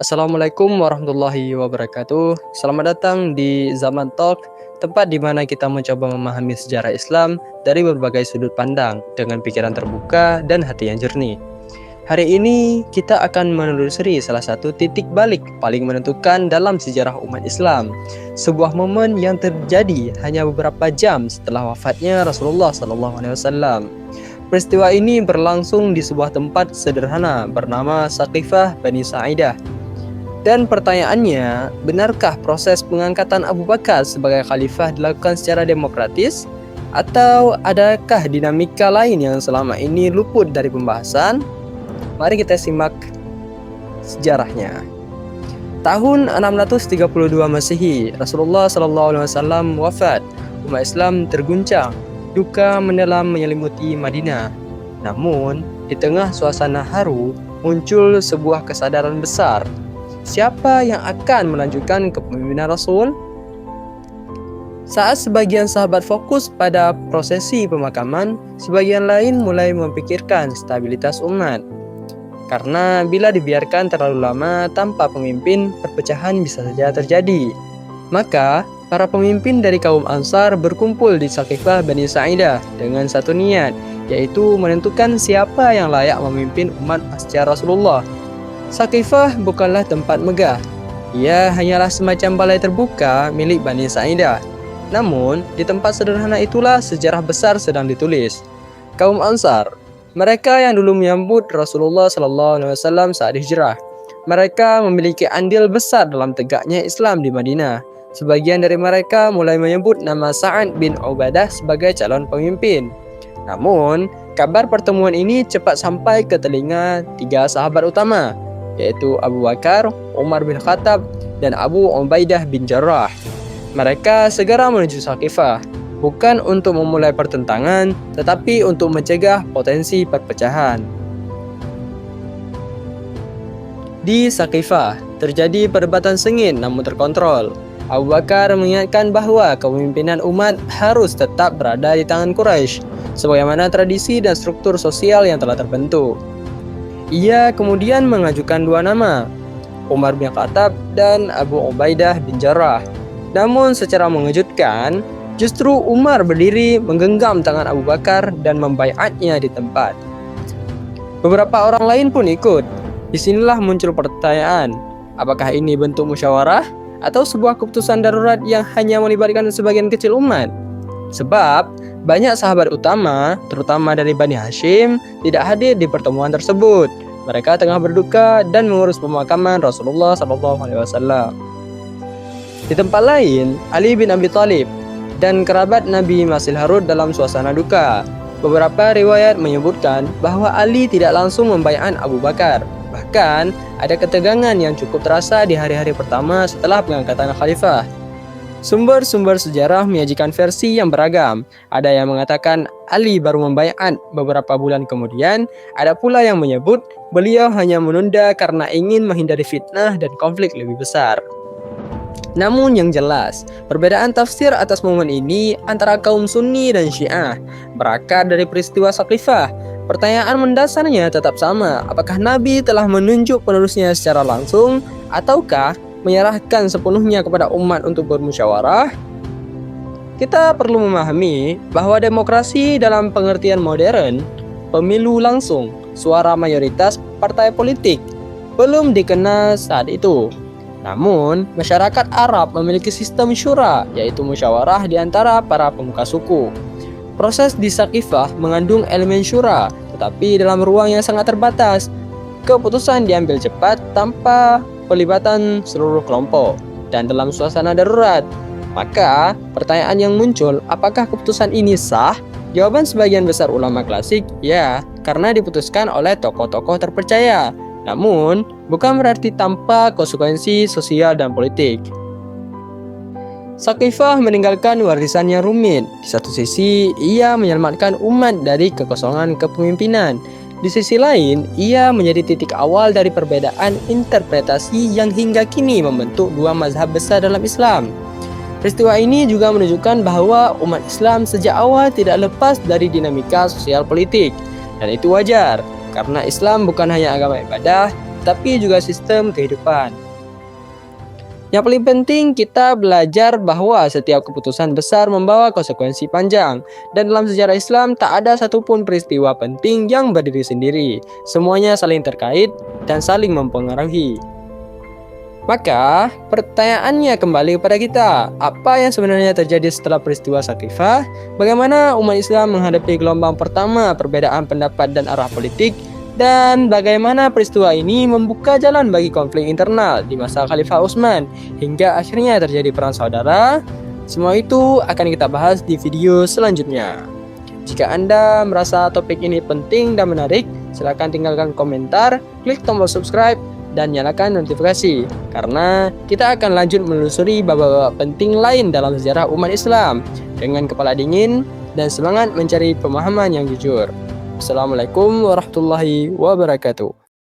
Assalamualaikum warahmatullahi wabarakatuh. Selamat datang di Zaman Talk, tempat di mana kita mencoba memahami sejarah Islam dari berbagai sudut pandang dengan pikiran terbuka dan hati yang jernih. Hari ini kita akan menelusuri salah satu titik balik paling menentukan dalam sejarah umat Islam. Sebuah momen yang terjadi hanya beberapa jam setelah wafatnya Rasulullah SAW. Peristiwa ini berlangsung di sebuah tempat sederhana bernama Saqifah Bani Sa'idah. Dan pertanyaannya, benarkah proses pengangkatan Abu Bakar sebagai khalifah dilakukan secara demokratis? Atau adakah dinamika lain yang selama ini luput dari pembahasan? Mari kita simak sejarahnya. Tahun 632 Masehi, Rasulullah SAW wafat. Umat Islam terguncang, duka mendalam menyelimuti Madinah. Namun, di tengah suasana haru, muncul sebuah kesadaran besar. Siapa yang akan melanjutkan kepemimpinan Rasul? Saat sebagian sahabat fokus pada prosesi pemakaman, sebagian lain mulai memikirkan stabilitas umat. Karena bila dibiarkan terlalu lama tanpa pemimpin, perpecahan bisa saja terjadi. Maka, para pemimpin dari kaum Ansar berkumpul di Saqifah Bani Sa'idah dengan satu niat, yaitu menentukan siapa yang layak memimpin umat pasca Rasulullah. Saqifah bukanlah tempat megah. Ia hanyalah semacam balai terbuka milik Bani Sa'idah. Namun, di tempat sederhana itulah sejarah besar sedang ditulis. Kaum Ansar, mereka yang dulu menyambut Rasulullah SAW saat hijrah. Mereka memiliki andil besar dalam tegaknya Islam di Madinah. Sebagian dari mereka mulai menyebut nama Sa'ad bin Ubadah sebagai calon pemimpin. Namun, kabar pertemuan ini cepat sampai ke telinga tiga sahabat utama, yaitu Abu Bakar, Umar bin Khattab, dan Abu Ubaidah bin Jarrah. Mereka segera menuju Saqifah, bukan untuk memulai pertentangan, tetapi untuk mencegah potensi perpecahan. Di Saqifah, terjadi perdebatan sengit namun terkontrol. Abu Bakar mengingatkan bahwa kepemimpinan umat harus tetap berada di tangan Quraisy, sebagaimana tradisi dan struktur sosial yang telah terbentuk. Ia kemudian mengajukan dua nama, Umar bin Khattab dan Abu Ubaidah bin Jarrah. Namun secara mengejutkan, justru Umar berdiri menggenggam tangan Abu Bakar dan membaiatnya di tempat. Beberapa orang lain pun ikut. Disinilah muncul pertanyaan, apakah ini bentuk musyawarah atau sebuah keputusan darurat yang hanya melibatkan sebagian kecil umat? Sebab banyak sahabat utama, terutama dari Bani Hashim, tidak hadir di pertemuan tersebut. Mereka tengah berduka dan mengurus pemakaman Rasulullah SAW. Di tempat lain, Ali bin Abi Thalib dan kerabat Nabi masih larut dalam suasana duka. Beberapa riwayat menyebutkan bahwa Ali tidak langsung membaiat Abu Bakar. Bahkan, ada ketegangan yang cukup terasa di hari-hari pertama setelah pengangkatan khalifah. Sumber-sumber sejarah menyajikan versi yang beragam. Ada yang mengatakan Ali baru membaiat beberapa bulan kemudian, ada pula yang menyebut beliau hanya menunda karena ingin menghindari fitnah dan konflik lebih besar. Namun yang jelas, perbedaan tafsir atas momen ini antara kaum Sunni dan Syiah berakar dari peristiwa Saqifah. Pertanyaan mendasarnya tetap sama, apakah Nabi telah menunjuk penerusnya secara langsung ataukah menyerahkan sepenuhnya kepada umat untuk bermusyawarah? Kita perlu memahami bahwa demokrasi dalam pengertian modern, pemilu langsung, suara mayoritas partai politik, belum dikenal saat itu. Namun, masyarakat Arab memiliki sistem syura, yaitu musyawarah di antara para pemuka suku. Proses di Saqifah mengandung elemen syura, tetapi dalam ruang yang sangat terbatas. Keputusan diambil cepat tanpa pelibatan seluruh kelompok dan dalam suasana darurat. Maka, pertanyaan yang muncul, apakah keputusan ini sah? Jawaban sebagian besar ulama klasik, ya, karena diputuskan oleh tokoh-tokoh terpercaya. Namun, bukan berarti tanpa konsekuensi sosial dan politik. Saqifah meninggalkan warisan yang rumit. Di satu sisi, ia menyelamatkan umat dari kekosongan kepemimpinan. Di sisi lain, ia menjadi titik awal dari perbedaan interpretasi yang hingga kini membentuk dua mazhab besar dalam Islam. Peristiwa ini juga menunjukkan bahwa umat Islam sejak awal tidak lepas dari dinamika sosial politik. Dan itu wajar, karena Islam bukan hanya agama ibadah, tapi juga sistem kehidupan. Yang paling penting kita belajar bahwa setiap keputusan besar membawa konsekuensi panjang. Dan dalam sejarah Islam tak ada satupun peristiwa penting yang berdiri sendiri. Semuanya saling terkait dan saling mempengaruhi. Maka pertanyaannya kembali kepada kita, apa yang sebenarnya terjadi setelah peristiwa Saqifah? Bagaimana umat Islam menghadapi gelombang pertama perbedaan pendapat dan arah politik? Dan bagaimana peristiwa ini membuka jalan bagi konflik internal di masa Khalifah Utsman hingga akhirnya terjadi perang saudara? Semua itu akan kita bahas di video selanjutnya. Jika Anda merasa topik ini penting dan menarik, silakan tinggalkan komentar, klik tombol subscribe, dan nyalakan notifikasi karena kita akan lanjut menelusuri bab-bab penting lain dalam sejarah umat Islam dengan kepala dingin dan semangat mencari pemahaman yang jujur. Assalamualaikum warahmatullahi wabarakatuh.